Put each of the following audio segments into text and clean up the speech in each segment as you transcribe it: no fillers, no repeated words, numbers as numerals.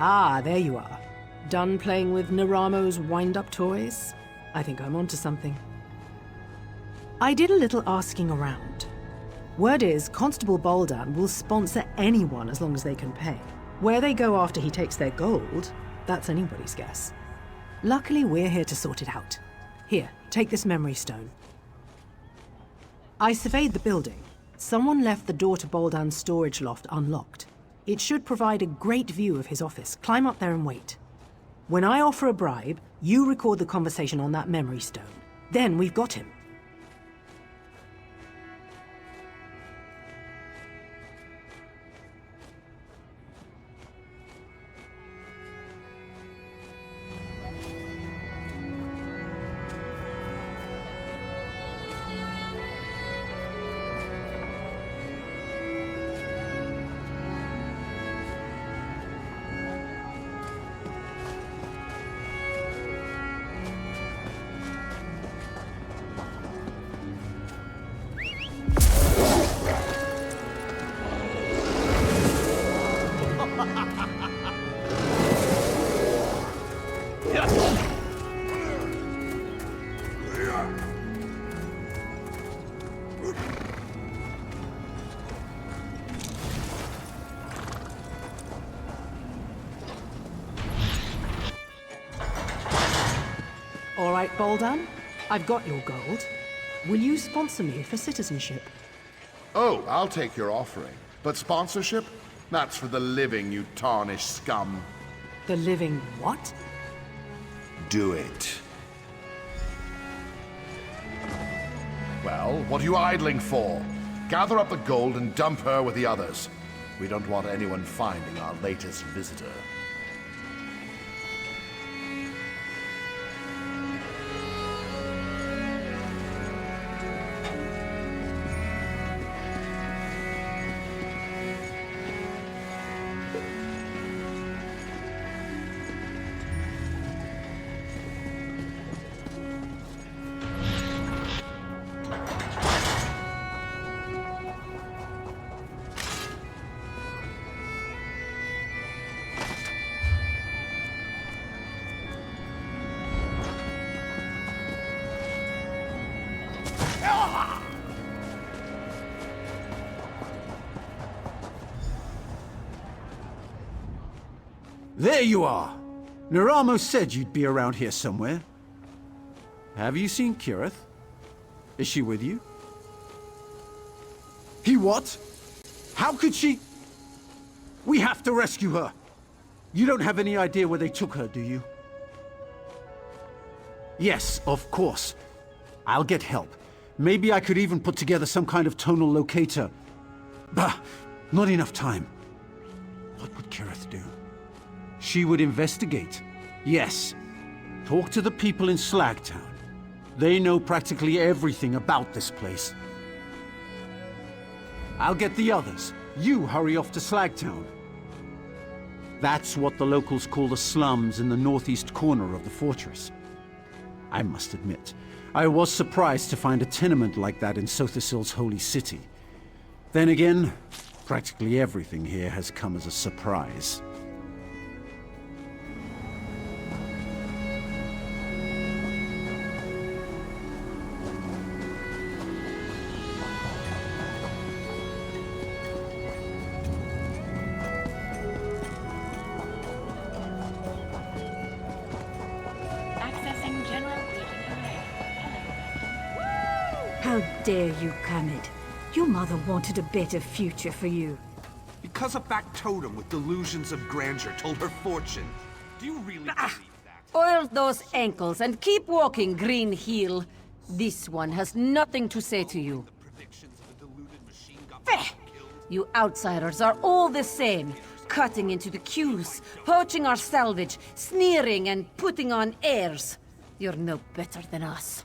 Ah, there you are. Done playing with Naramo's wind-up toys? I think I'm onto something. I did a little asking around. Word is, Constable Boldan will sponsor anyone as long as they can pay. Where they go after he takes their gold, that's anybody's guess. Luckily, we're here to sort it out. Here, take this memory stone. I surveyed the building. Someone left the door to Boldan's storage loft unlocked. It should provide a great view of his office. Climb up there and wait. When I offer a bribe, you record the conversation on that memory stone. Then we've got him. All right, Boldan, I've got your gold. Will you sponsor me for citizenship? Oh, I'll take your offering. But sponsorship? That's for the living, you tarnished scum. The living what? Do it. Well, what are you idling for? Gather up the gold and dump her with the others. We don't want anyone finding our latest visitor. There you are! Naramo said you'd be around here somewhere. Have you seen Kirith? Is she with you? He what? How could she? We have to rescue her! You don't have any idea where they took her, do you? Yes, of course. I'll get help. Maybe I could even put together some kind of tonal locator. Bah! Not enough time. What would Kirith do? She would investigate. Yes. Talk to the people in Slagtown. They know practically everything about this place. I'll get the others. You hurry off to Slagtown. That's what the locals call the slums in the northeast corner of the fortress. I must admit, I was surprised to find a tenement like that in Sothisil's holy city. Then again, practically everything here has come as a surprise. How dare you, Kamid? Your mother wanted a better future for you. Because a back totem with delusions of grandeur told her fortune. Do you really believe that? Oil those ankles and keep walking, Green Heel. This one has nothing to say to you. The predictions of a deluded machine got killed. You outsiders are all the same. Cutting into the queues, poaching our salvage, sneering and putting on airs. You're no better than us.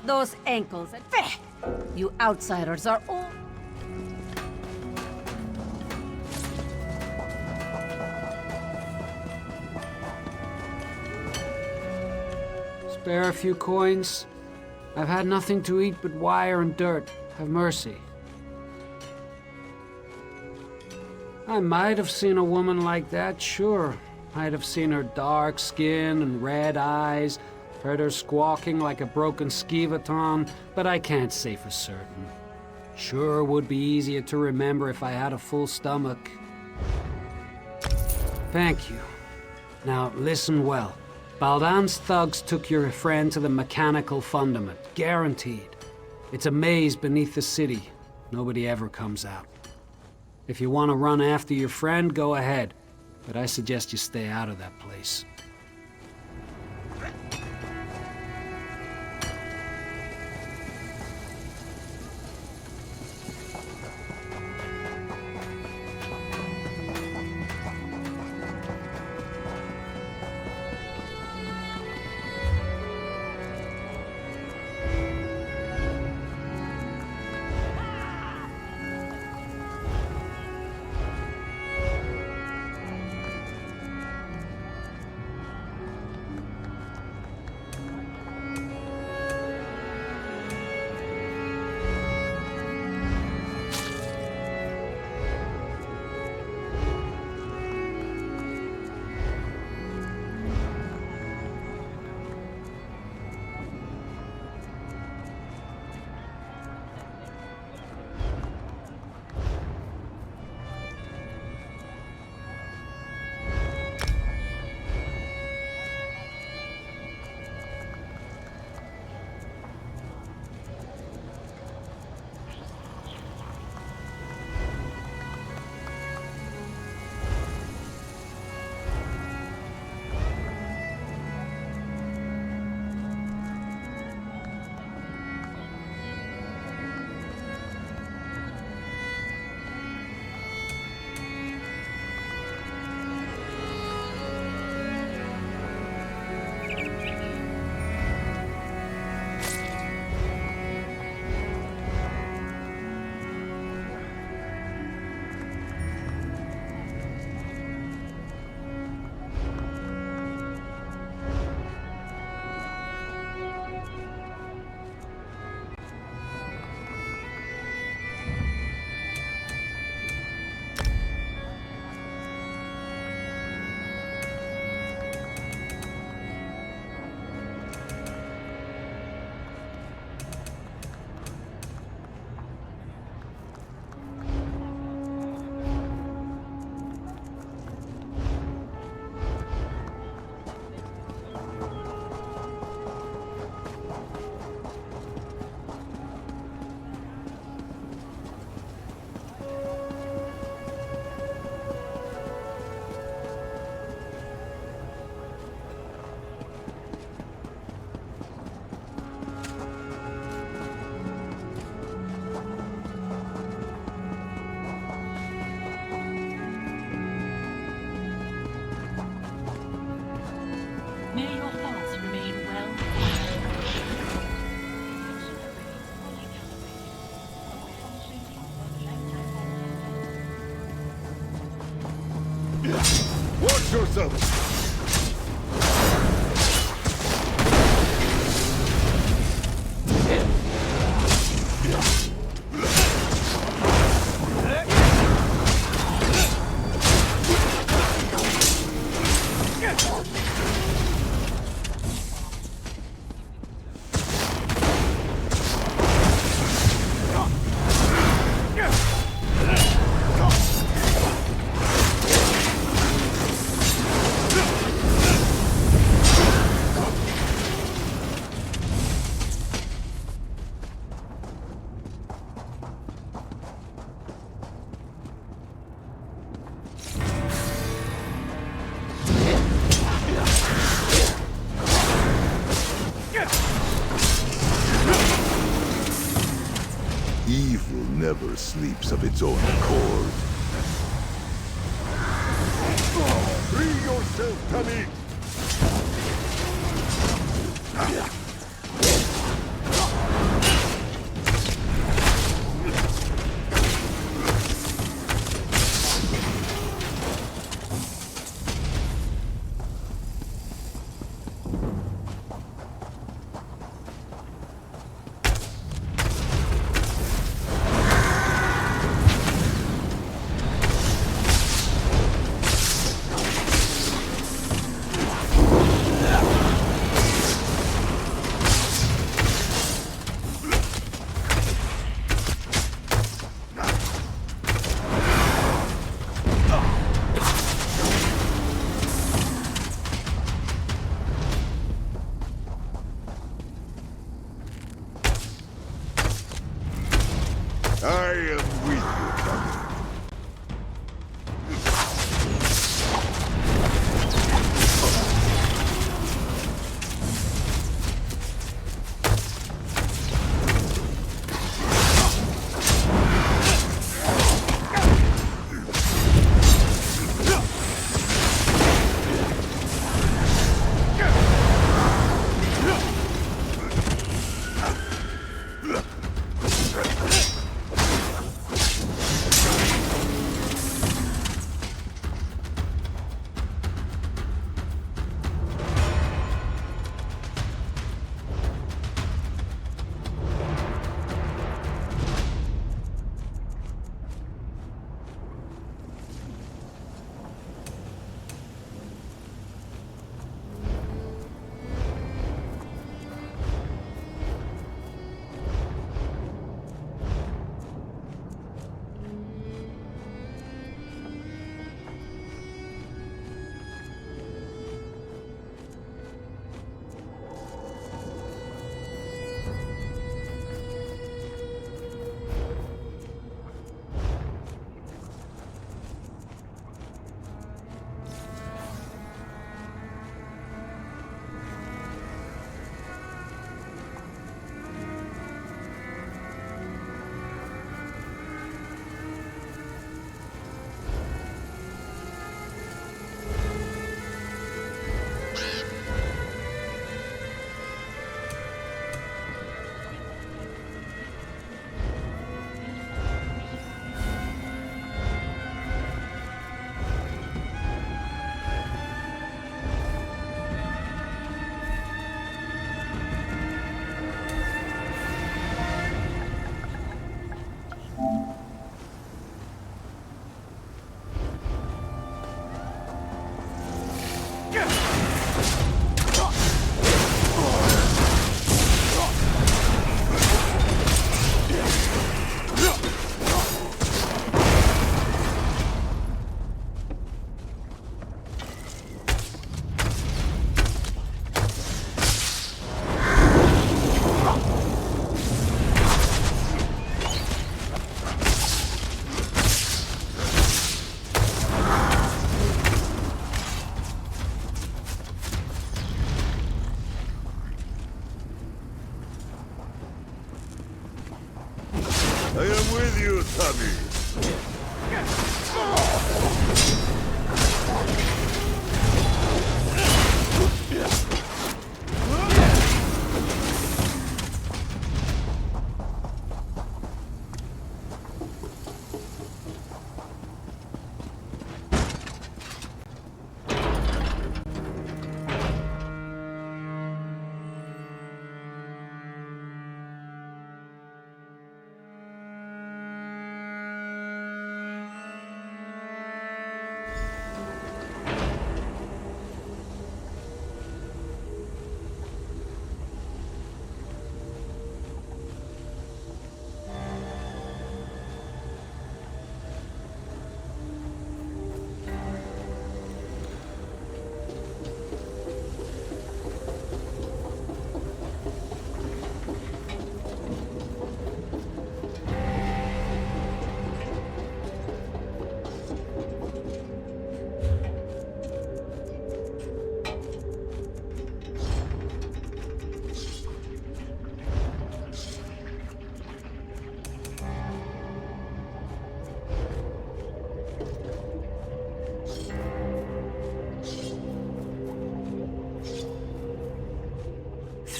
out those ankles and... You outsiders are all... Spare a few coins? I've had nothing to eat but wire and dirt. Have mercy. I might have seen a woman like that, sure. Might have seen her dark skin and red eyes, heard her squawking like a broken skivaton, but I can't say for certain. Sure would be easier to remember if I had a full stomach. Thank you. Now, listen well. Baldan's thugs took your friend to the mechanical fundament. Guaranteed. It's a maze beneath the city. Nobody ever comes out. If you want to run after your friend, go ahead. But I suggest you stay out of that place. Watch yourself! Evil never sleeps of its own accord. Free yourself, Tammy! I am with you, Tommy.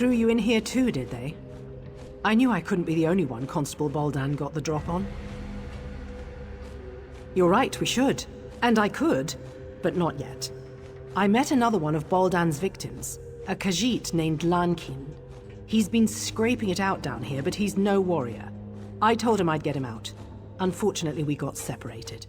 Threw you in here too, did they? I knew I couldn't be the only one Constable Boldan got the drop on. You're right, we should. And I could, but not yet. I met another one of Boldan's victims, a Khajiit named Lankin. He's been scraping it out down here, but he's no warrior. I told him I'd get him out. Unfortunately, we got separated.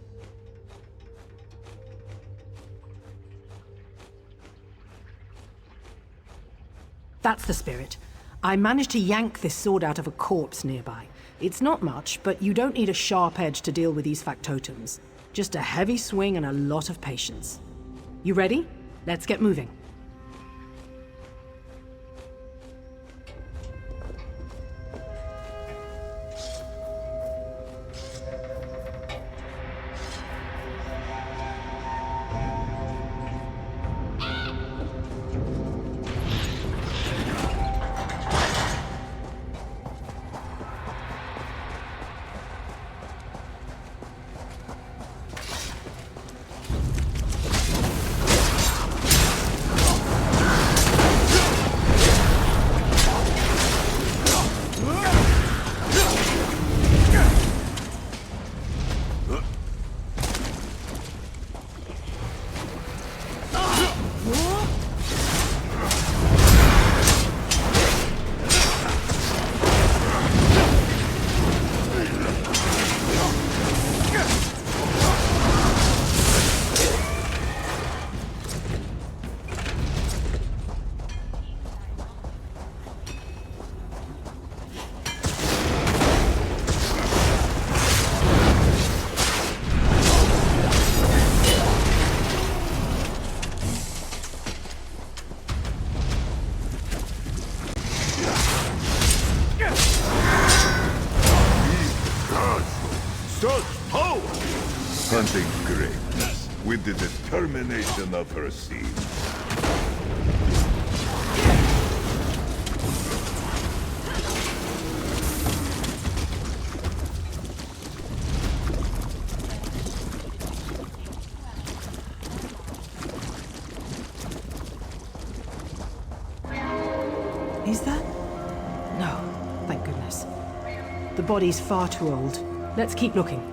That's the spirit. I managed to yank this sword out of a corpse nearby. It's not much, but you don't need a sharp edge to deal with these factotums. Just a heavy swing and a lot of patience. You ready? Let's get moving. Hunting greatness with the determination of her seed. Is that? No, thank goodness. The body's far too old. Let's keep looking.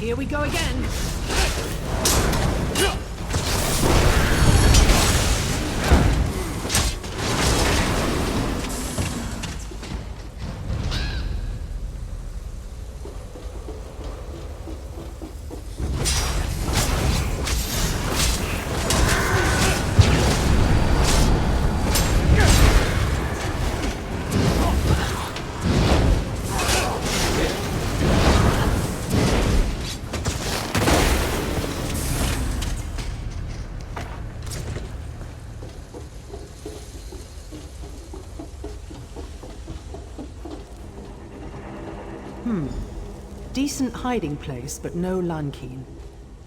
Here we go again. Decent hiding place, but no Lankeen.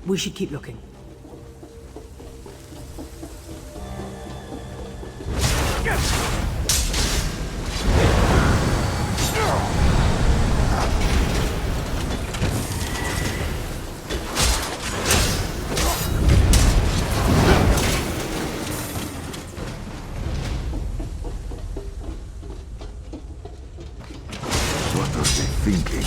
We should keep looking. What are they thinking?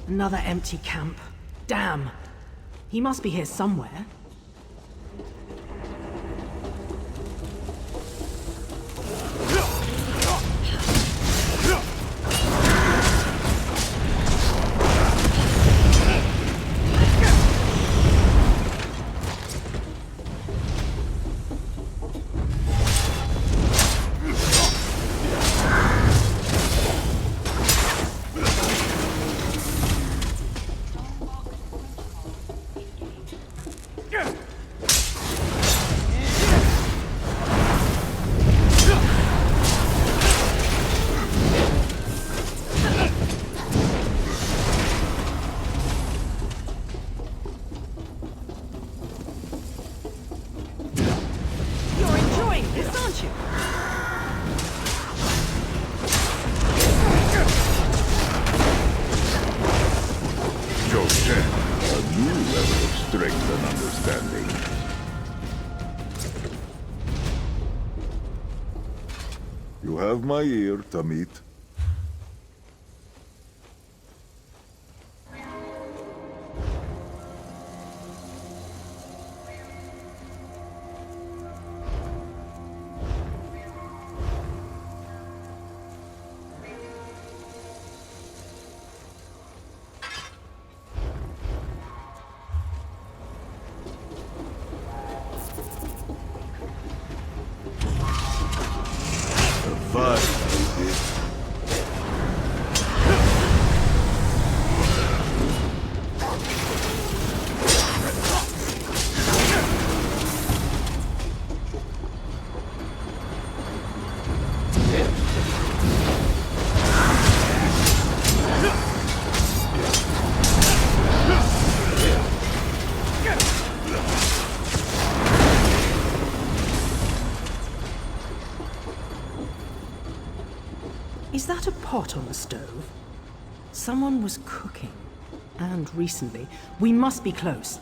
Another empty camp. Damn. He must be here somewhere. You're enjoying this, aren't you? Joseph, a new level of strength and understanding. You have my ear, Tamit. Is that a pot on the stove? Someone was cooking. And recently. We must be close.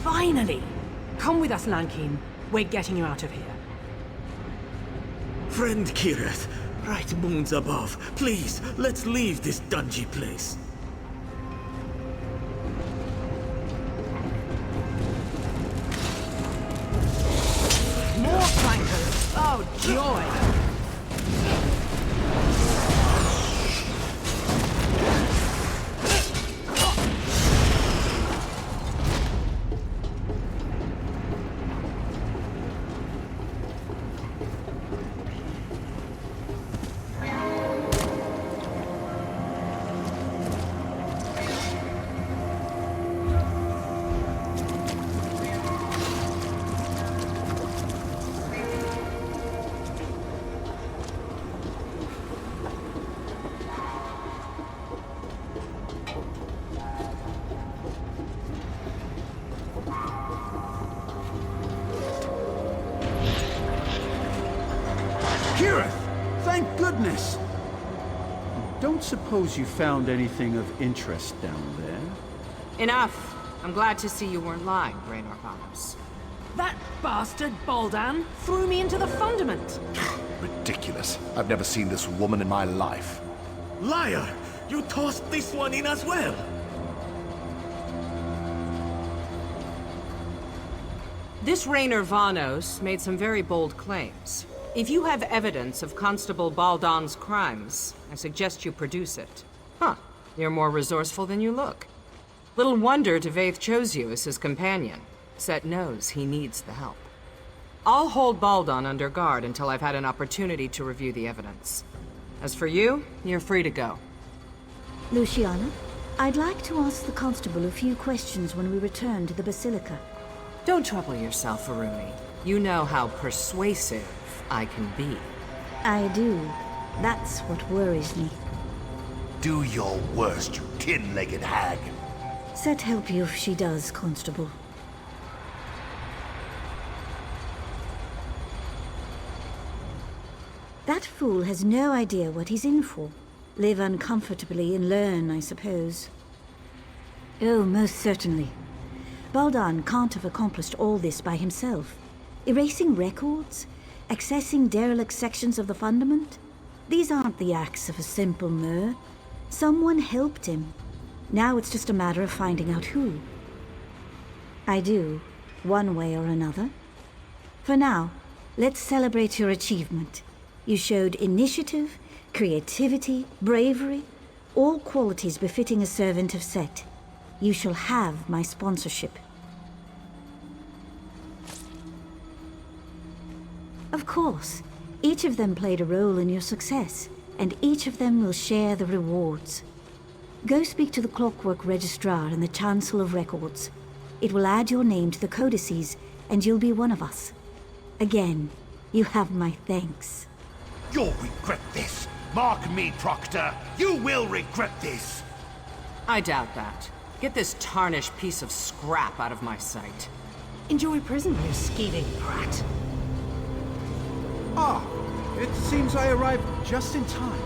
Finally! Come with us, Lankeen. We're getting you out of here. Friend Kirith, right moons above, please, let's leave this dungy place. Joy! Thank goodness! Don't suppose you found anything of interest down there? Enough. I'm glad to see you weren't lying, Raynor Vanos. That bastard Baldan threw me into the fundament! Ridiculous. I've never seen this woman in my life. Liar! You tossed this one in as well! This Raynor Vanos made some very bold claims. If you have evidence of Constable Baldan's crimes, I suggest you produce it. Huh. You're more resourceful than you look. Little wonder Devaith chose you as his companion. Set knows he needs the help. I'll hold Baldan under guard until I've had an opportunity to review the evidence. As for you, you're free to go. Luciana, I'd like to ask the constable a few questions when we return to the Basilica. Don't trouble yourself, Aruni. You know how persuasive I can be. I do. That's what worries me. Do your worst, you tin-legged hag. Set help you if she does, Constable. That fool has no idea what he's in for. Live uncomfortably and learn, I suppose. Oh, most certainly. Baldan can't have accomplished all this by himself. Erasing records? Accessing derelict sections of the Fundament? These aren't the acts of a simple mer. Someone helped him. Now it's just a matter of finding out who. I do, one way or another. For now, let's celebrate your achievement. You showed initiative, creativity, bravery, all qualities befitting a servant of Set. You shall have my sponsorship. Of course, each of them played a role in your success, and each of them will share the rewards. Go speak to the Clockwork Registrar and the Chancellor of Records. It will add your name to the codices, and you'll be one of us. Again, you have my thanks. You'll regret this. Mark me, Proctor. You will regret this. I doubt that. Get this tarnished piece of scrap out of my sight. Enjoy prison, you scheming brat. Ah, it seems I arrived just in time.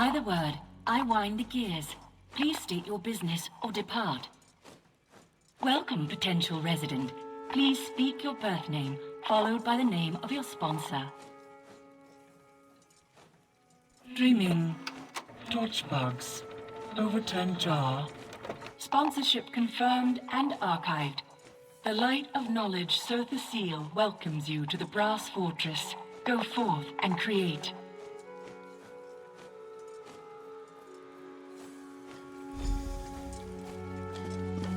By the word, I wind the gears. Please state your business or depart. Welcome, potential resident. Please speak your birth name, followed by the name of your sponsor. Dreaming. Torchbugs. Overturned jar. Sponsorship confirmed and archived. The light of knowledge, Sotha Seal, welcomes you to the Brass Fortress. Go forth and create.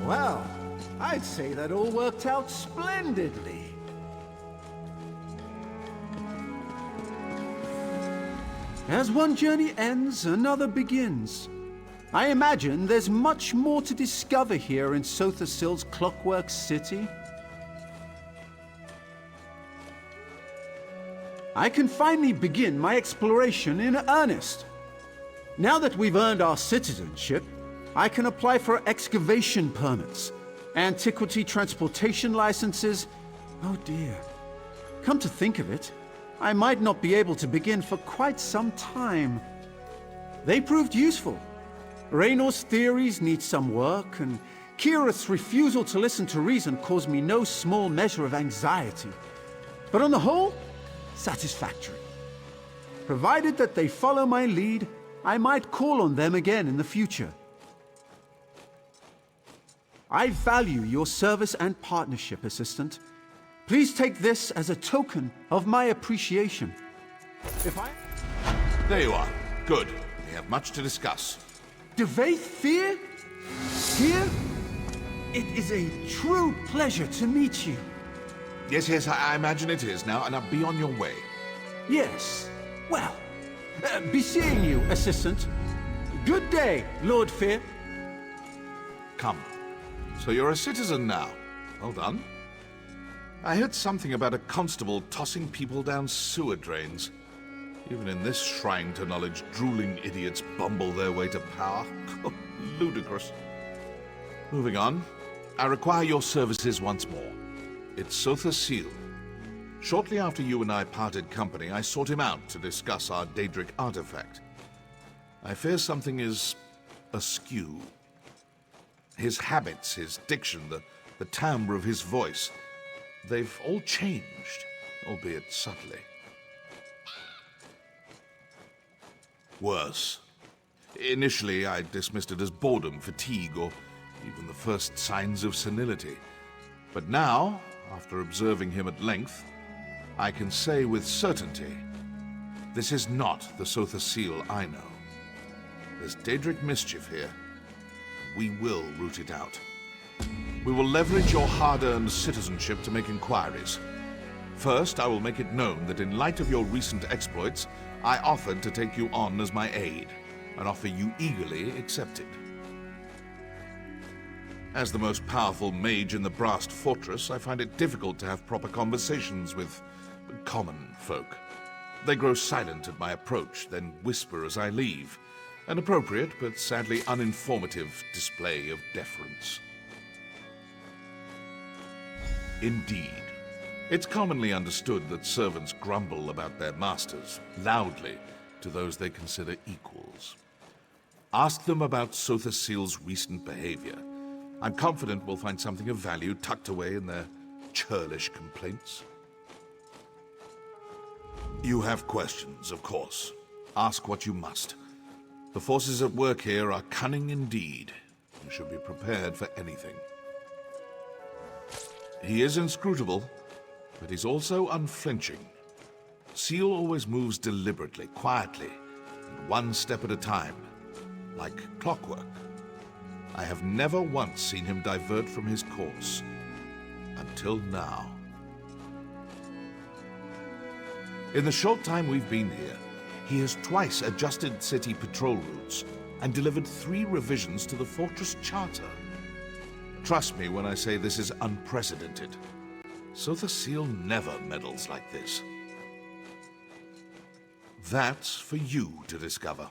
Well, I'd say that all worked out splendidly. As one journey ends, another begins. I imagine there's much more to discover here in Sothasil's Clockwork City. I can finally begin my exploration in earnest. Now that we've earned our citizenship, I can apply for excavation permits, antiquity transportation licenses. Oh dear. Come to think of it, I might not be able to begin for quite some time. They proved useful. Raynor's theories need some work, and Kirith's refusal to listen to reason caused me no small measure of anxiety. But on the whole, satisfactory. Provided that they follow my lead, I might call on them again in the future. I value your service and partnership, Assistant. Please take this as a token of my appreciation. There you are. Good. We have much to discuss. Devaith Fear? Here? It is a true pleasure to meet you. Yes, I imagine it is. Now be on your way. Yes. Well, be seeing you, Assistant. Good day, Lord Fear. Come. So you're a citizen now. Well done. I heard something about a constable tossing people down sewer drains. Even in this shrine to knowledge, drooling idiots bumble their way to power. Ludicrous. Moving on. I require your services once more. It's Sotha Seal. Shortly after you and I parted company, I sought him out to discuss our Daedric artifact. I fear something is askew. His habits, his diction, the timbre of his voice, they've all changed, albeit subtly. Worse. Initially, I dismissed it as boredom, fatigue, or even the first signs of senility. But now, after observing him at length, I can say with certainty, this is not the Sotha Seal I know. There's Daedric mischief here. We will root it out. We will leverage your hard-earned citizenship to make inquiries. First, I will make it known that in light of your recent exploits, I offered to take you on as my aide, an offer you eagerly accepted. As the most powerful mage in the Brass Fortress, I find it difficult to have proper conversations with common folk. They grow silent at my approach, then whisper as I leave, an appropriate but sadly uninformative display of deference. Indeed. It's commonly understood that servants grumble about their masters, loudly, to those they consider equals. Ask them about Sotha Seal's recent behavior. I'm confident we'll find something of value tucked away in their churlish complaints. You have questions, of course. Ask what you must. The forces at work here are cunning indeed. You should be prepared for anything. He is inscrutable, but he's also unflinching. Seal always moves deliberately, quietly, and one step at a time, like clockwork. I have never once seen him divert from his course, until now. In the short time we've been here, he has twice adjusted city patrol routes and delivered 3 revisions to the fortress charter. Trust me when I say this is unprecedented. Sotha Seal never meddles like this. That's for you to discover.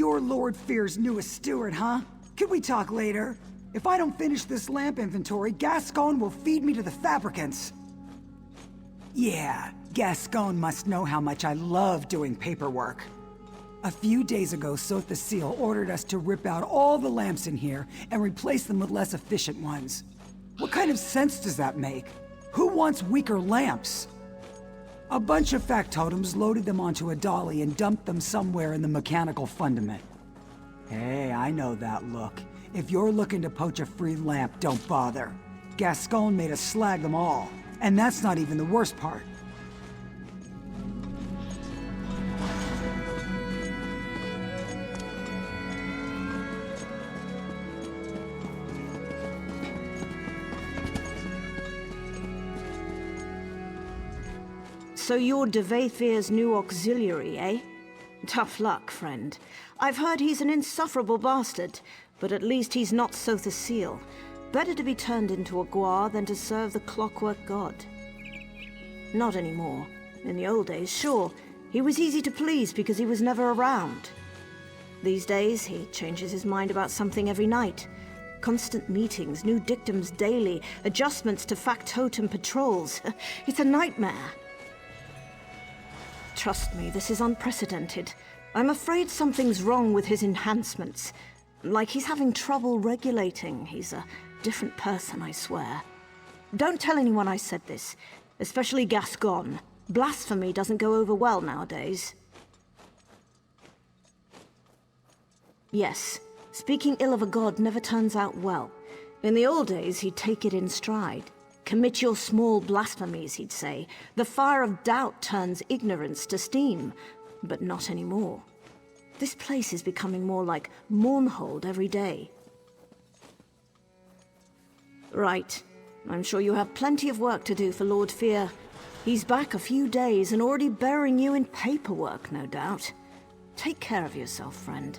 you're Lord Fear's newest steward, huh? Could we talk later? If I don't finish this lamp inventory, Gascon will feed me to the fabricants. Yeah, Gascon must know how much I love doing paperwork. A few days ago, Sotha Seal ordered us to rip out all the lamps in here and replace them with less efficient ones. What kind of sense does that make? Who wants weaker lamps? A bunch of factotums loaded them onto a dolly and dumped them somewhere in the mechanical fundament. Hey, I know that look. If you're looking to poach a free lamp, don't bother. Gascon made us slag them all. And that's not even the worst part. So you're de Vaythir's new auxiliary, eh? Tough luck, friend. I've heard he's an insufferable bastard, but at least he's not Sotha Seal. Better to be turned into a guar than to serve the clockwork god. Not anymore. In the old days, sure, he was easy to please because he was never around. These days, he changes his mind about something every night. Constant meetings, new dictums daily, adjustments to factotum patrols. It's a nightmare. Trust me, this is unprecedented. I'm afraid something's wrong with his enhancements. Like he's having trouble regulating. He's a different person, I swear. Don't tell anyone I said this, especially Gascon. Blasphemy doesn't go over well nowadays. Yes, speaking ill of a god never turns out well. In the old days, he'd take it in stride. Commit your small blasphemies, he'd say. The fire of doubt turns ignorance to steam, but not anymore. This place is becoming more like Mournhold every day. Right. I'm sure you have plenty of work to do for Lord Fear. He's back a few days and already burying you in paperwork, no doubt. Take care of yourself, friend.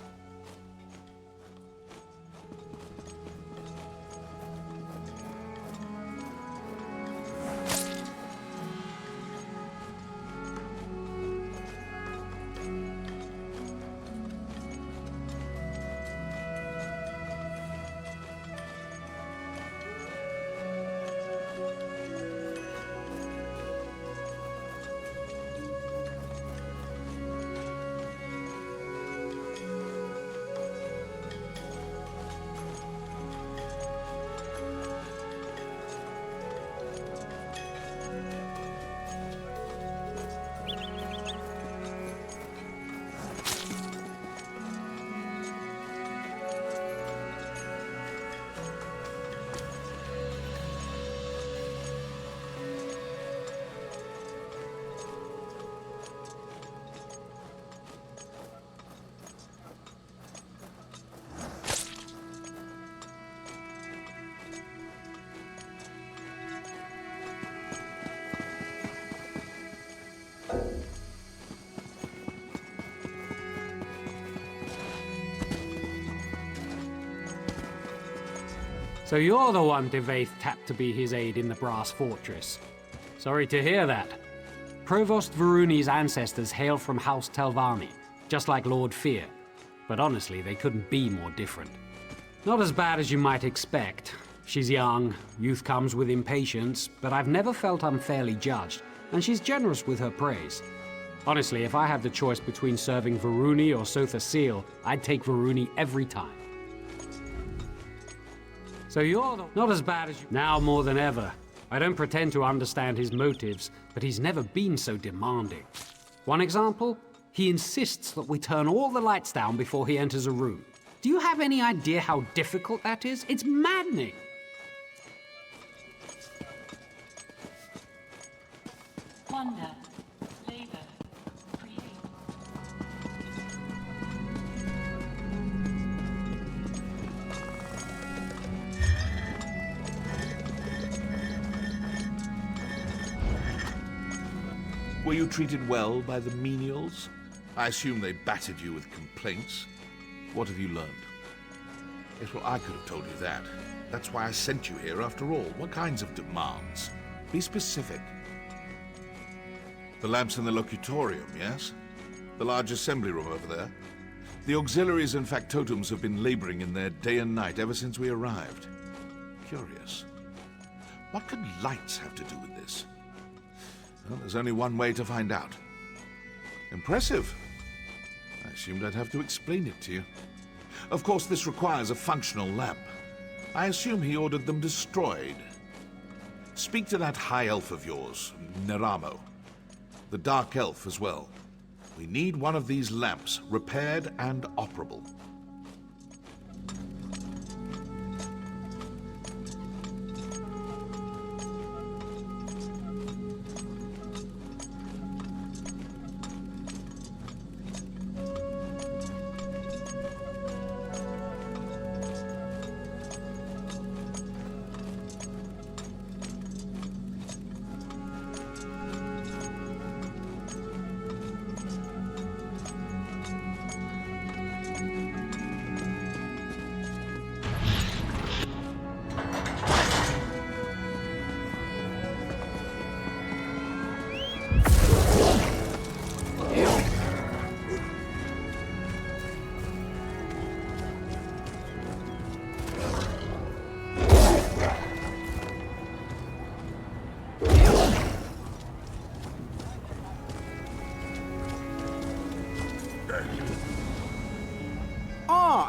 So you're the one de Vaith tapped to be his aide in the Brass Fortress. Sorry to hear that. Provost Varuni's ancestors hail from House Telvanni, just like Lord Fear. But honestly, they couldn't be more different. Not as bad as you might expect. She's young, youth comes with impatience, but I've never felt unfairly judged, and she's generous with her praise. Honestly, if I had the choice between serving Varuni or Sotha Seal, I'd take Varuni every time. So you're not as bad as you... Now more than ever. I don't pretend to understand his motives, but he's never been so demanding. One example? He insists that we turn all the lights down before he enters a room. Do you have any idea how difficult that is? It's maddening! Wonder. Labor. Create. Were you treated well by the menials? I assume they battered you with complaints. What have you learned? Yes, well, I could have told you that. That's why I sent you here after all. What kinds of demands? Be specific. The lamps in the locutorium, yes? The large assembly room over there? The auxiliaries and factotums have been laboring in there day and night ever since we arrived. Curious. What could lights have to do with this? Well, there's only one way to find out. Impressive. I assumed I'd have to explain it to you. Of course, this requires a functional lamp. I assume he ordered them destroyed. Speak to that high elf of yours, Neramo. The dark elf as well. We need one of these lamps, repaired and operable.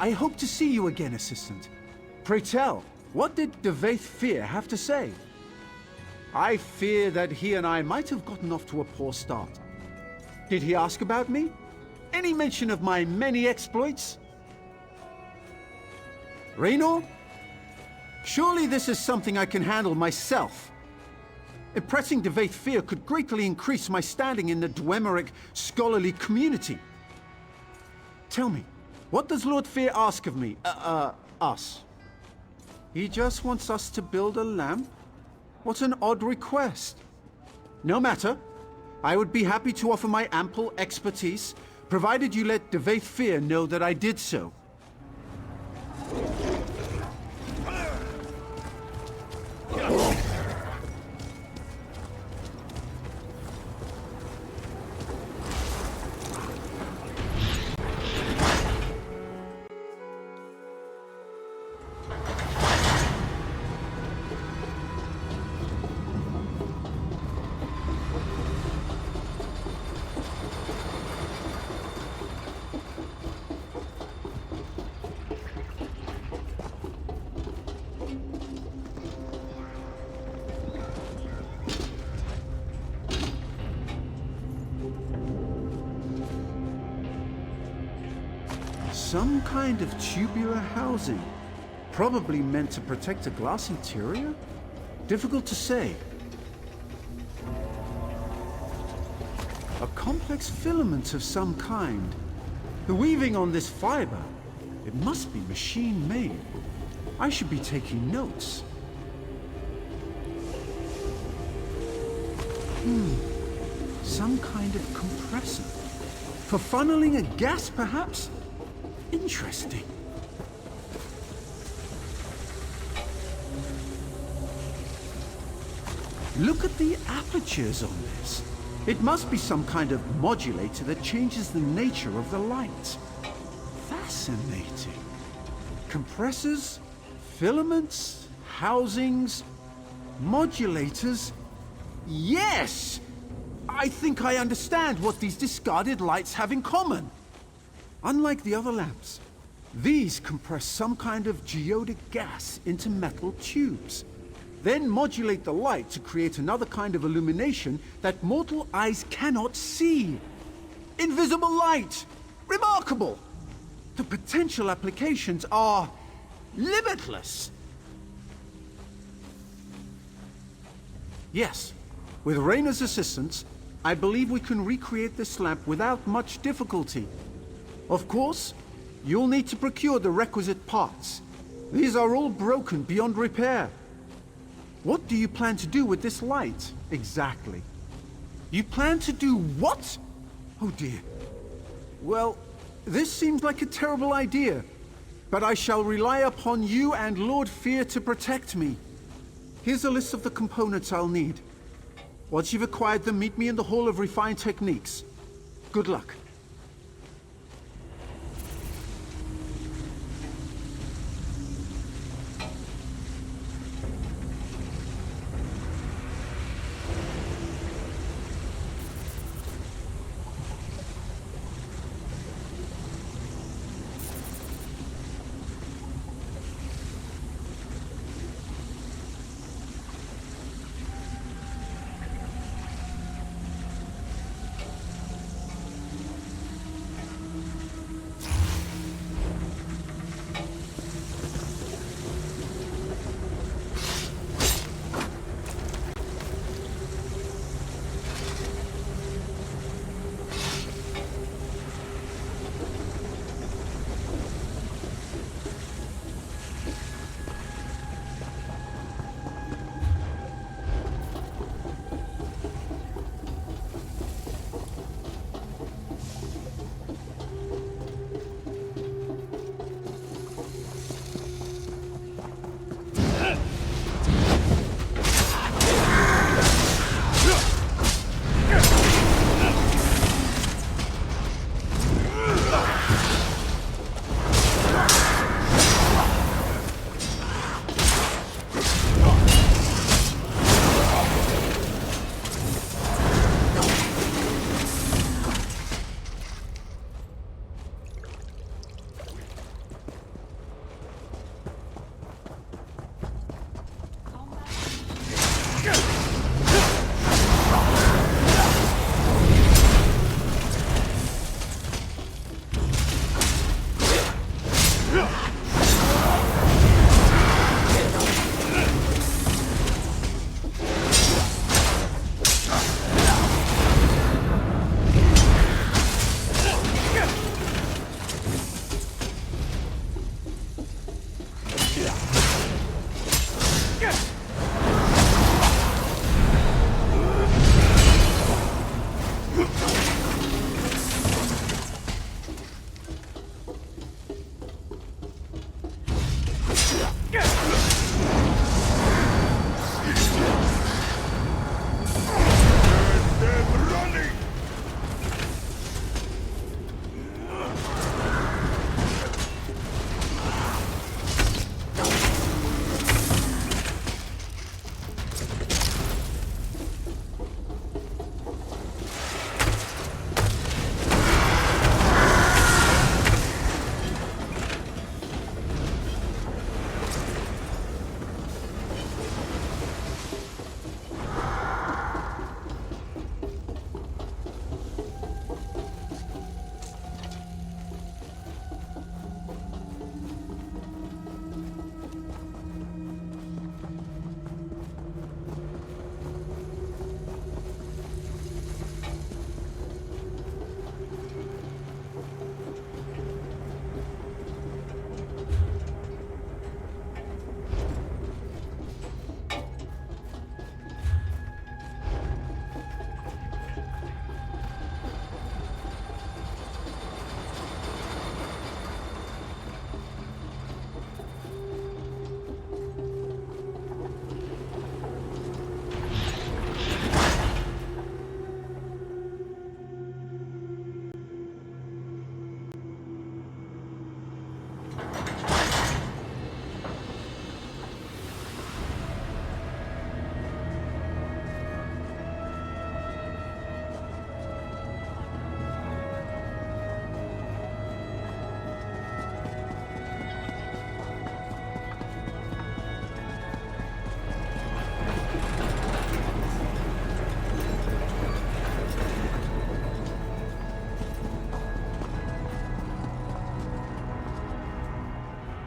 I hope to see you again, Assistant. Pray tell, what did Devaith Fear have to say? I fear that he and I might have gotten off to a poor start. Did he ask about me? Any mention of my many exploits? Raynor? Surely this is something I can handle myself. Impressing Devaith Fear could greatly increase my standing in the Dwemerich scholarly community. Tell me, what does Lord Fear ask of me? Us? He just wants us to build a lamp? What an odd request. No matter. I would be happy to offer my ample expertise, provided you let Devaith Fear know that I did so. Some kind of tubular housing. Probably meant to protect a glass interior? Difficult to say. A complex filament of some kind. The weaving on this fiber, it must be machine-made. I should be taking notes. Some kind of compressor. For funneling a gas, perhaps? Interesting. Look at the apertures on this. It must be some kind of modulator that changes the nature of the light. Fascinating. Compressors, filaments, housings, modulators. Yes! I think I understand what these discarded lights have in common. Unlike the other lamps, these compress some kind of geodic gas into metal tubes, then modulate the light to create another kind of illumination that mortal eyes cannot see. Invisible light! Remarkable! The potential applications are limitless. Yes, with Raynor's assistance, I believe we can recreate this lamp without much difficulty. Of course, you'll need to procure the requisite parts. These are all broken beyond repair. What do you plan to do with this light, exactly? You plan to do what? Oh dear. Well, this seems like a terrible idea, but I shall rely upon you and Lord Fear to protect me. Here's a list of the components I'll need. Once you've acquired them, meet me in the Hall of Refined Techniques. Good luck.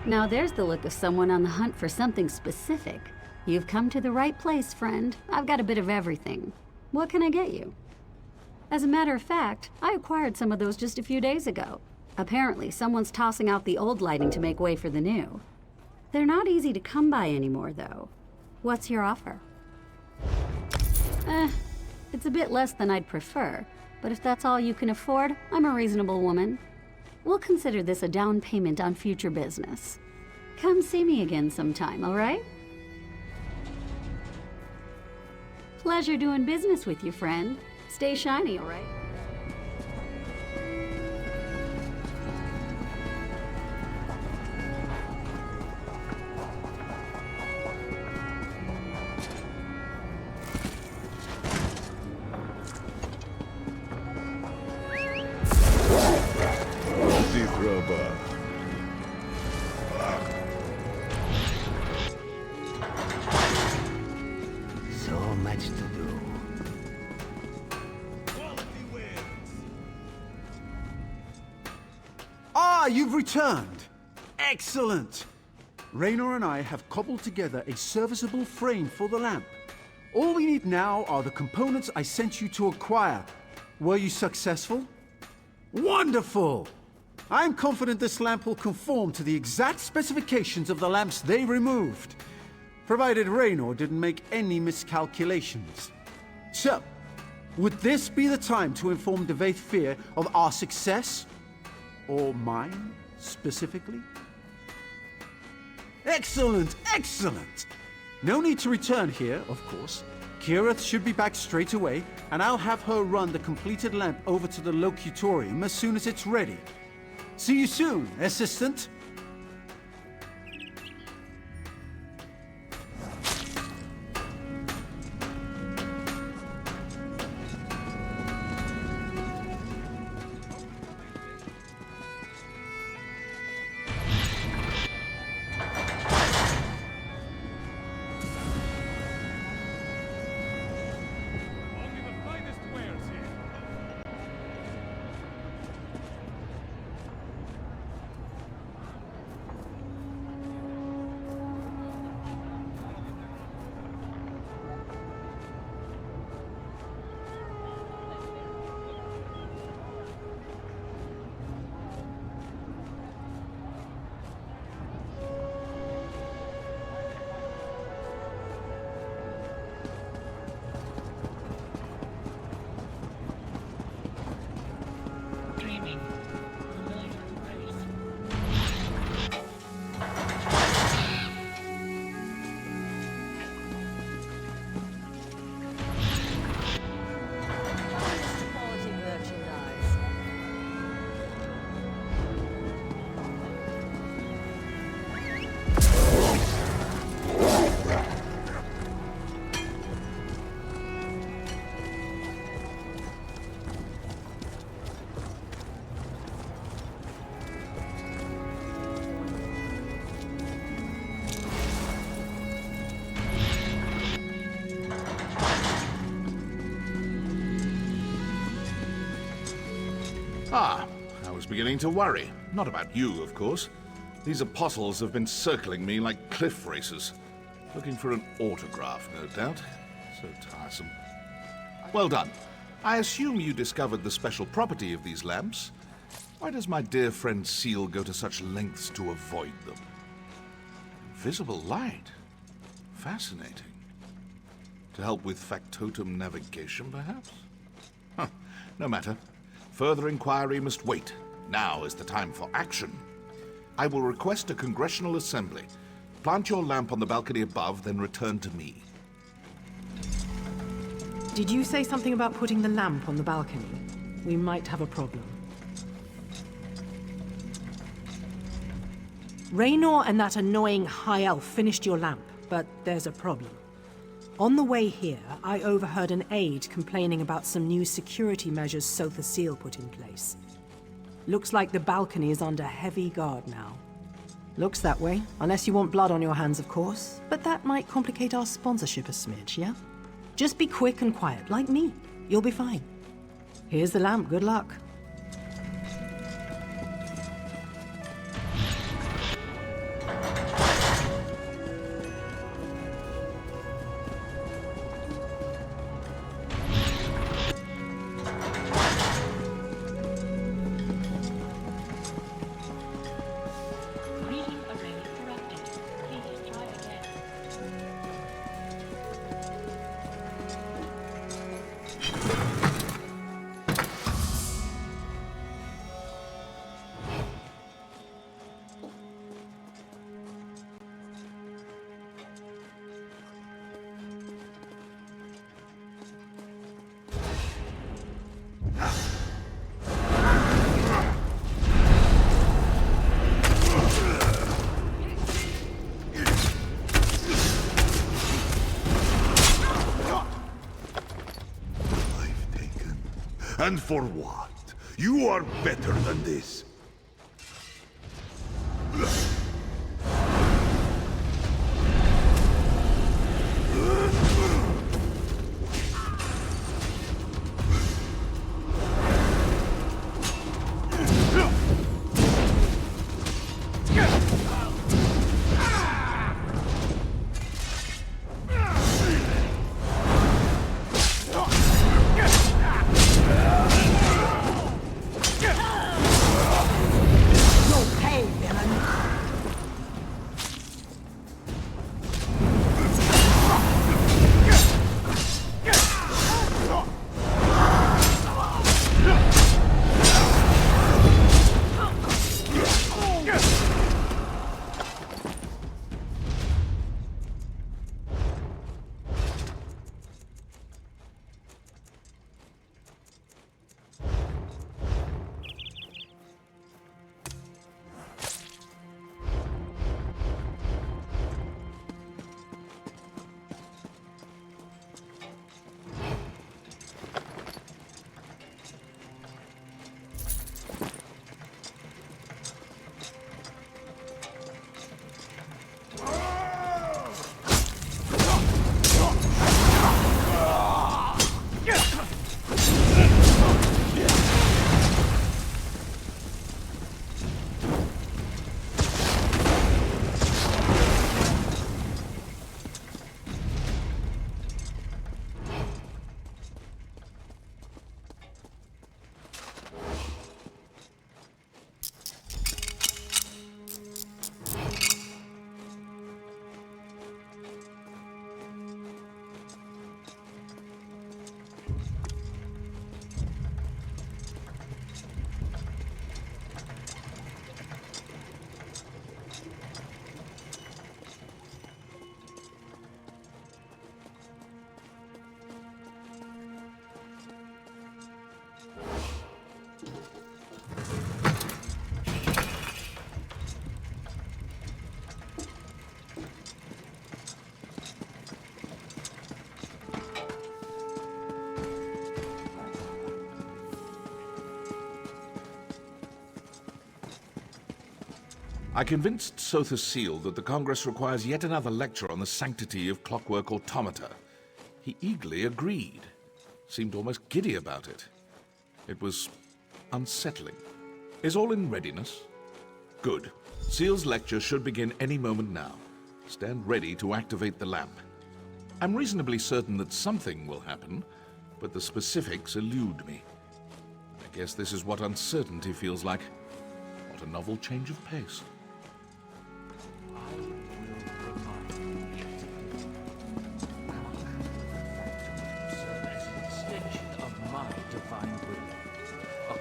Now there's the look of someone on the hunt for something specific. You've come to the right place, friend. I've got a bit of everything. What can I get you? As a matter of fact, I acquired some of those just a few days ago. Apparently, someone's tossing out the old lighting to make way for the new. They're not easy to come by anymore, though. What's your offer? It's a bit less than I'd prefer, but if that's all you can afford, I'm a reasonable woman. We'll consider this a down payment on future business. Come see me again sometime, all right? Pleasure doing business with you, friend. Stay shiny, all right? So much to do. Ah, you've returned! Excellent! Raynor and I have cobbled together a serviceable frame for the lamp. All we need now are the components I sent you to acquire. Were you successful? Wonderful! I'm confident this lamp will conform to the exact specifications of the lamps they removed, provided Raynor didn't make any miscalculations. So, would this be the time to inform de Fear of our success? Or mine, specifically? Excellent, excellent! No need to return here, of course. Kirith should be back straight away, and I'll have her run the completed lamp over to the locutorium as soon as it's ready. See you soon, assistant! Dreaming. Quality merchandise. Ah, I was beginning to worry. Not about you, of course. These apostles have been circling me like cliff racers. Looking for an autograph, no doubt. So tiresome. Well done. I assume you discovered the special property of these lamps. Why does my dear friend Seal go to such lengths to avoid them? Visible light. Fascinating. To help with factotum navigation, perhaps? Huh. No matter. Further inquiry must wait. Now is the time for action. I will request a congressional assembly. Plant your lamp on the balcony above, then return to me. Did you say something about putting the lamp on the balcony? We might have a problem. Raynor and that annoying high elf finished your lamp, but there's a problem. On the way here, I overheard an aide complaining about some new security measures Sotha Seal put in place. Looks like the balcony is under heavy guard now. Looks that way, unless you want blood on your hands, of course. But that might complicate our sponsorship a smidge, yeah? Just be quick and quiet, like me. You'll be fine. Here's the lamp, good luck. And for what? You are better than this. I convinced Sotha Seal that the Congress requires yet another lecture on the sanctity of clockwork automata. He eagerly agreed. Seemed almost giddy about it. It was unsettling. Is all in readiness? Good. Seal's lecture should begin any moment now. Stand ready to activate the lamp. I'm reasonably certain that something will happen, but the specifics elude me. I guess this is what uncertainty feels like. What a novel change of pace.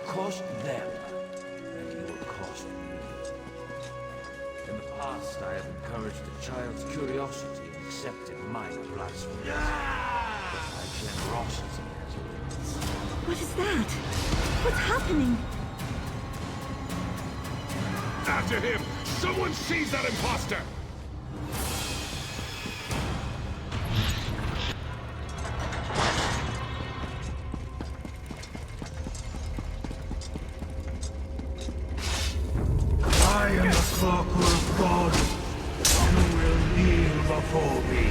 Cost them, and you will cost me. In the past, I have encouraged a child's curiosity and accepted minor blasphemies. But my generosity has limits. What is that? What's happening? After him! Someone seize that imposter! I am the clockwork god. You will kneel before me.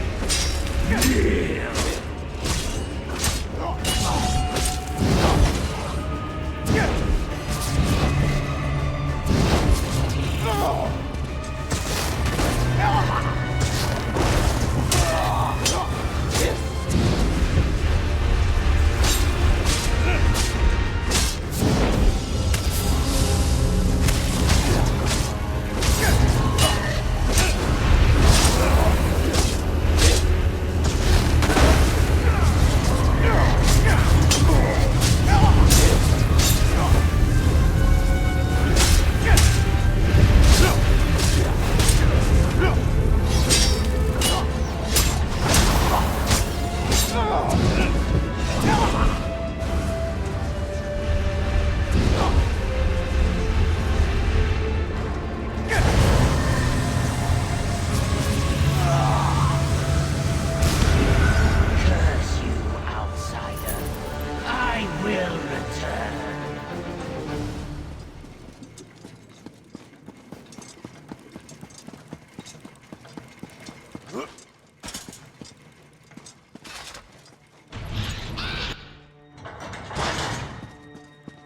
Kneel!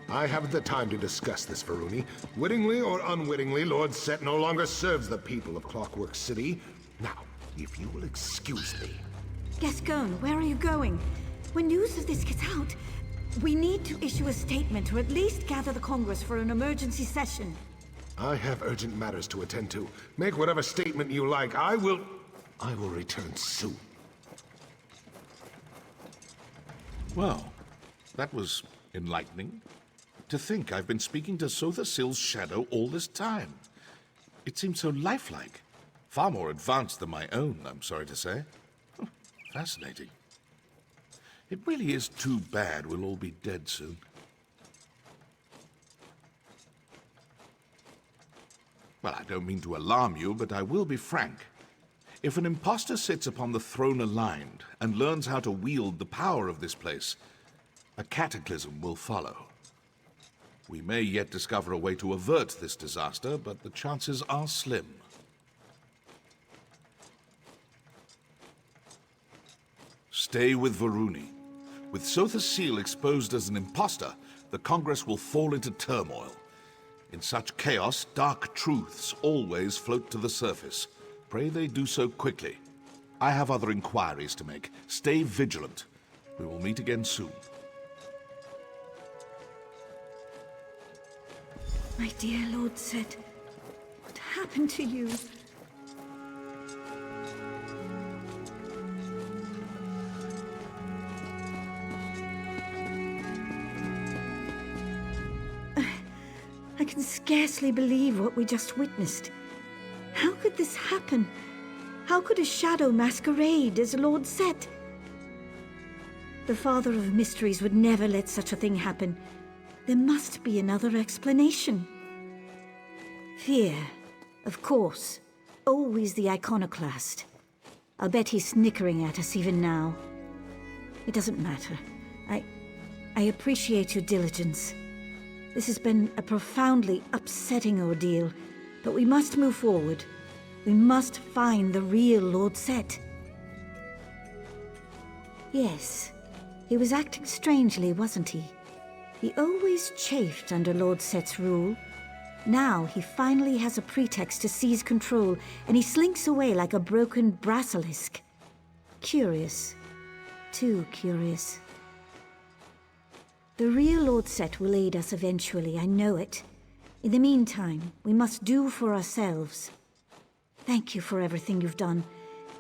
I haven't the time to discuss this, Varuni. Wittingly or unwittingly, Lord Set no longer serves the people of Clockwork City. Now, if you will excuse me. Gascon, where are you going? When news of this gets out, we need to issue a statement or at least gather the Congress for an emergency session. I have urgent matters to attend to. Make whatever statement you like. I will return soon. Well, that was enlightening. To think I've been speaking to Sotha Sil's shadow all this time. It seems so lifelike. Far more advanced than my own, I'm sorry to say. Fascinating. It really is too bad we'll all be dead soon. Well, I don't mean to alarm you, but I will be frank. If an impostor sits upon the throne aligned and learns how to wield the power of this place, a cataclysm will follow. We may yet discover a way to avert this disaster, but the chances are slim. Stay with Varuni. With Sotha Sil exposed as an impostor, the Congress will fall into turmoil. In such chaos, dark truths always float to the surface. Pray they do so quickly. I have other inquiries to make. Stay vigilant. We will meet again soon. My dear Lord Set, what happened to you? I can scarcely believe what we just witnessed. How could this happen? How could a shadow masquerade as Lord Set? The Father of Mysteries would never let such a thing happen. There must be another explanation. Fear, of course. Always the iconoclast. I'll bet he's snickering at us even now. It doesn't matter. I appreciate your diligence. This has been a profoundly upsetting ordeal, but we must move forward. We must find the real Lord Set. Yes, he was acting strangely, wasn't he? He always chafed under Lord Set's rule. Now he finally has a pretext to seize control, and he slinks away like a broken basilisk. Curious. Too curious. The real Lord Set will aid us eventually, I know it. In the meantime, we must do for ourselves. Thank you for everything you've done.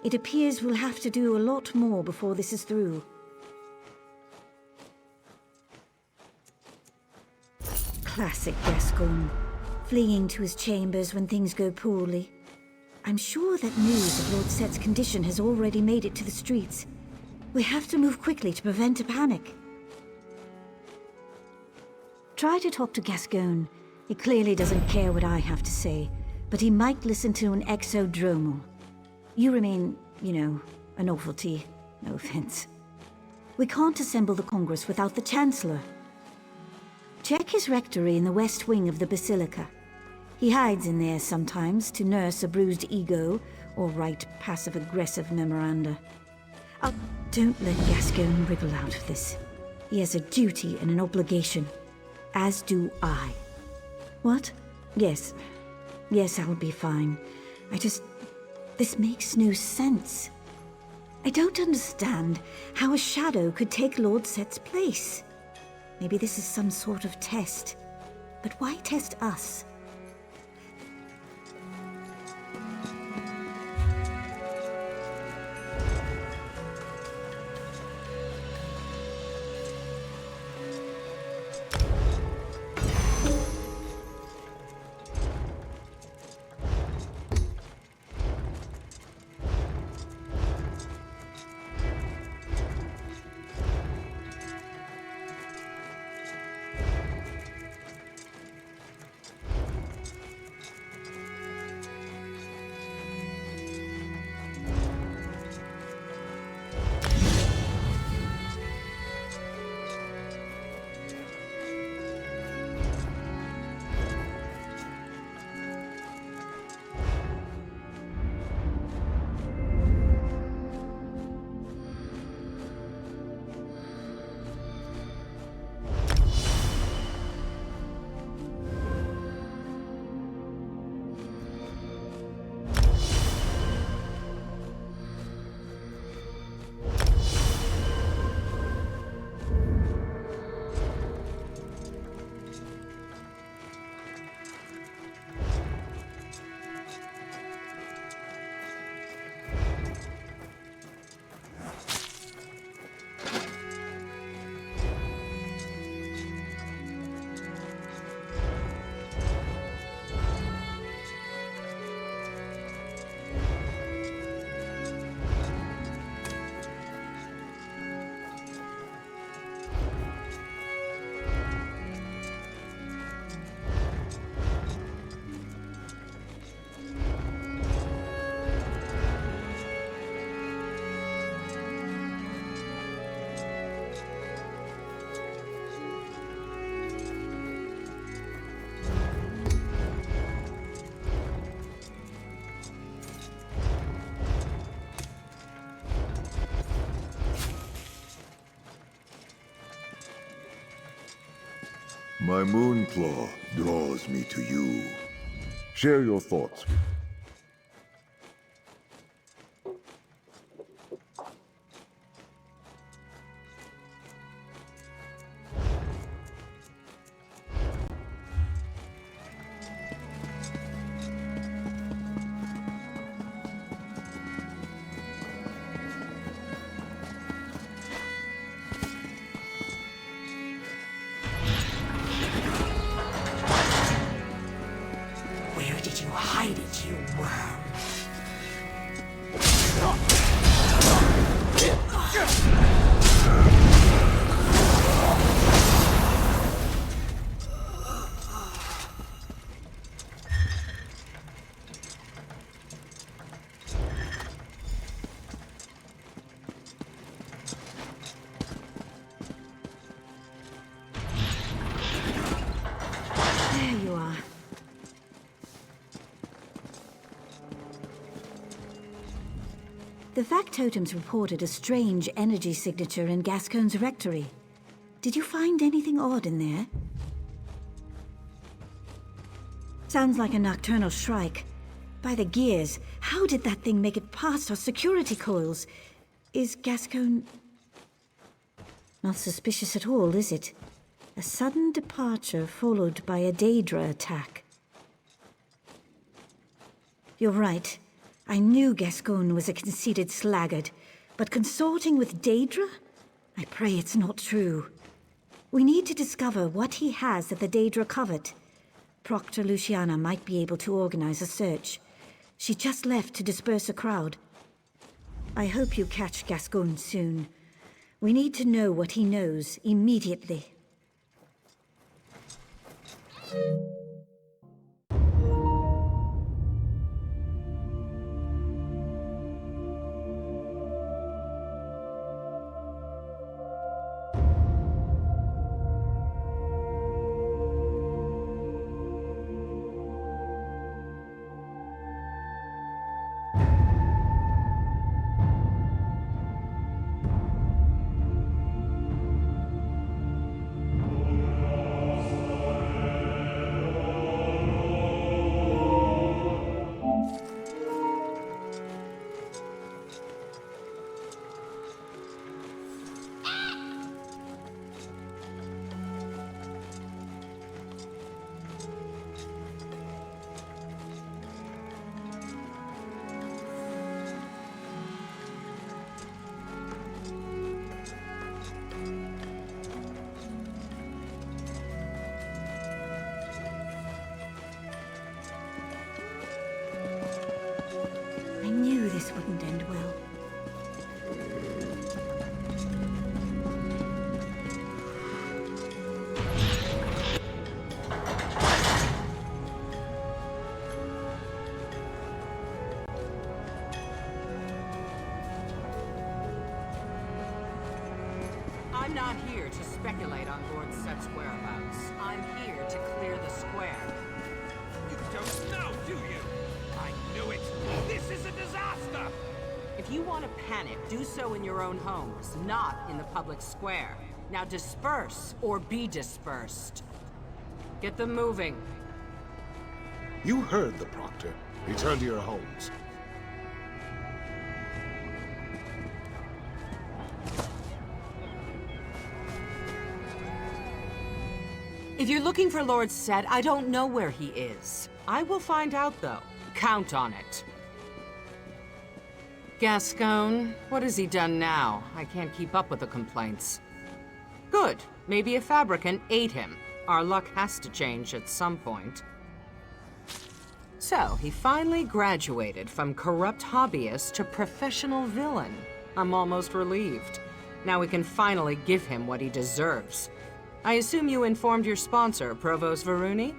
It appears we'll have to do a lot more before this is through. Classic Gascon. Fleeing to his chambers when things go poorly. I'm sure that news of Lord Set's condition has already made it to the streets. We have to move quickly to prevent a panic. Try to talk to Gascon. He clearly doesn't care what I have to say, but he might listen to an exodromal. You remain, a novelty. No offense. We can't assemble the Congress without the Chancellor. Check his rectory in the west wing of the Basilica. He hides in there sometimes to nurse a bruised ego or write passive-aggressive memoranda. Don't let Gascon wriggle out of this. He has a duty and an obligation. As do I. What? Yes. Yes, I'll be fine. This makes no sense. I don't understand how a shadow could take Lord Set's place. Maybe this is some sort of test. But why test us? My moonclaw draws me to you. Share your thoughts. Where did you hide it, you worm? There you are. The factotums reported a strange energy signature in Gascoigne's rectory. Did you find anything odd in there? Sounds like a nocturnal shrike. By the gears, how did that thing make it past our security coils? Is Gascoigne... not suspicious at all, is it? A sudden departure followed by a Daedra attack. You're right. I knew Gascoigne was a conceited sluggard, but consorting with Daedra? I pray it's not true. We need to discover what he has that the Daedra covet. Proctor Luciana might be able to organize a search. She just left to disperse a crowd. I hope you catch Gascoigne soon. We need to know what he knows immediately. I knew this wouldn't end well. I'm not here to speculate on Lord Set's whereabouts. I'm here to clear the square. You don't know, do you? I knew it! This is a disaster! If you want to panic, do so in your own homes, not in the public square. Now disperse, or be dispersed. Get them moving. You heard the Proctor. Return to your homes. If you're looking for Lord Set, I don't know where he is. I will find out, though. Count on it. Gascoigne, what has he done now? I can't keep up with the complaints. Good. Maybe a fabricant ate him. Our luck has to change at some point. So, he finally graduated from corrupt hobbyist to professional villain. I'm almost relieved. Now we can finally give him what he deserves. I assume you informed your sponsor, Provost Varuni?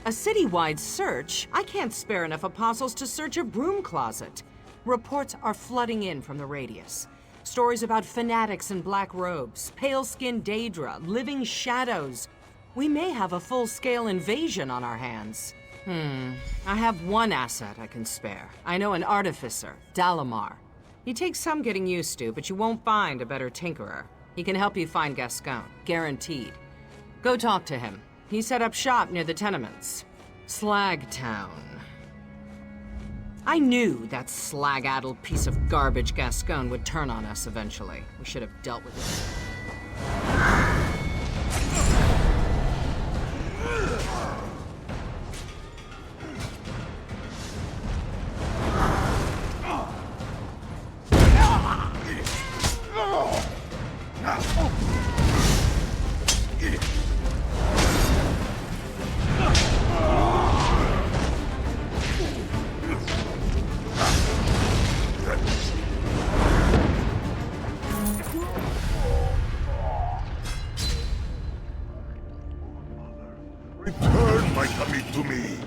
A citywide search? I can't spare enough apostles to search a broom closet. Reports are flooding in from the radius. Stories about fanatics in black robes, pale-skinned Daedra, living shadows. We may have a full-scale invasion on our hands. I have one asset I can spare. I know an artificer, Dalamar. He takes some getting used to, but you won't find a better tinkerer. He can help you find Gascoigne, guaranteed. Go talk to him. He set up shop near the tenements. Slagtown. I knew that slag-addled piece of garbage Gascon would turn on us eventually. We should have dealt with it. Return my tummy to me.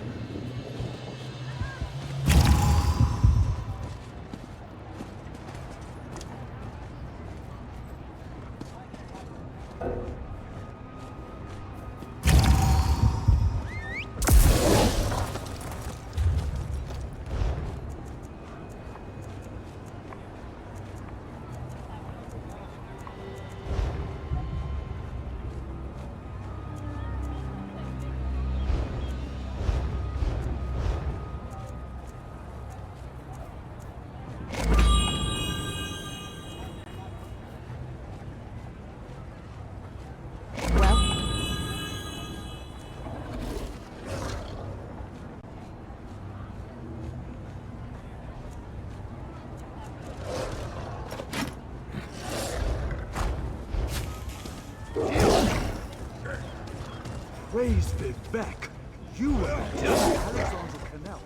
Praise Vivek. You are the horizontal canal.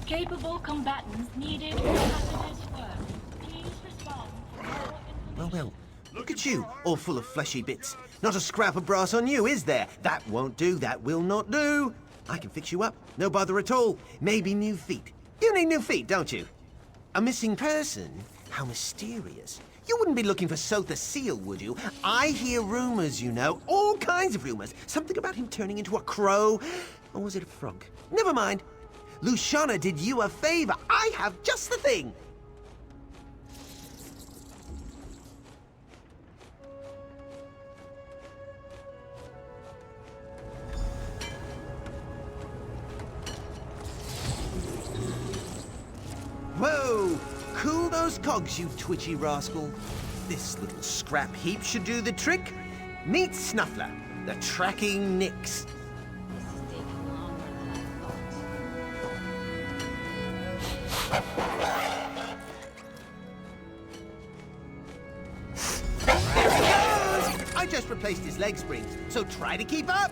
Capable combatants needed for hazardous work. Please respond for more information. Well, look at you, all full of fleshy bits. Not a scrap of brass on you, is there? That won't do, that will not do. I can fix you up, no bother at all. Maybe new feet. You need new feet, don't you? A missing person? How mysterious. You wouldn't be looking for Sotha Seal, would you? I hear rumors, you know. All kinds of rumors. Something about him turning into a crow. Or was it a frog? Never mind. Luciana did you a favor. I have just the thing. Whoa! Cool those cogs, you twitchy rascal. This little scrap heap should do the trick. Meet Snuffler, the tracking Nix. I just replaced his leg springs, so try to keep up.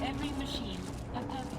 Every machine, a purpose.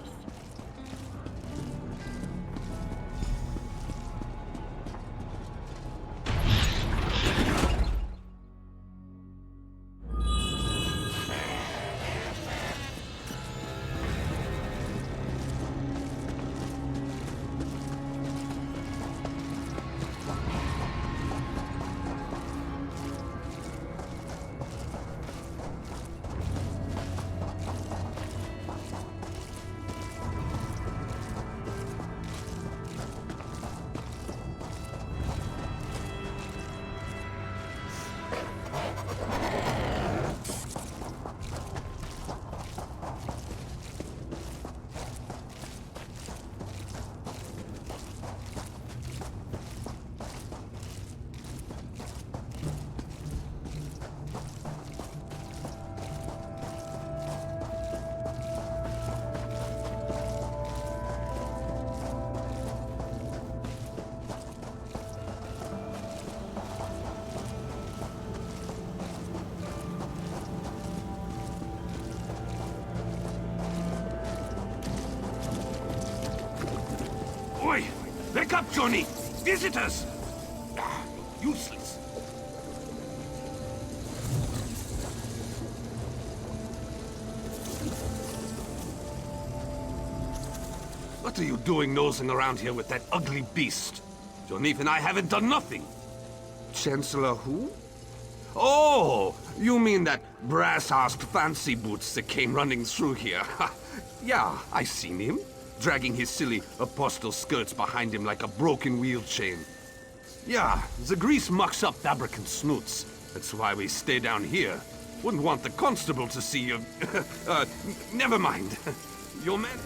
Oi! Wake up, Johnny! Visitors! useless. What are you doing nosing around here with that ugly beast? Jonif and I haven't done nothing. Chancellor who? Oh, you mean that brass-arsed fancy boots that came running through here? Yeah, I seen him, dragging his silly apostle skirts behind him like a broken wheel chain. Yeah, the grease mucks up Fabricant snoots. That's why we stay down here. Wouldn't want the constable to see you. Never mind. Your man...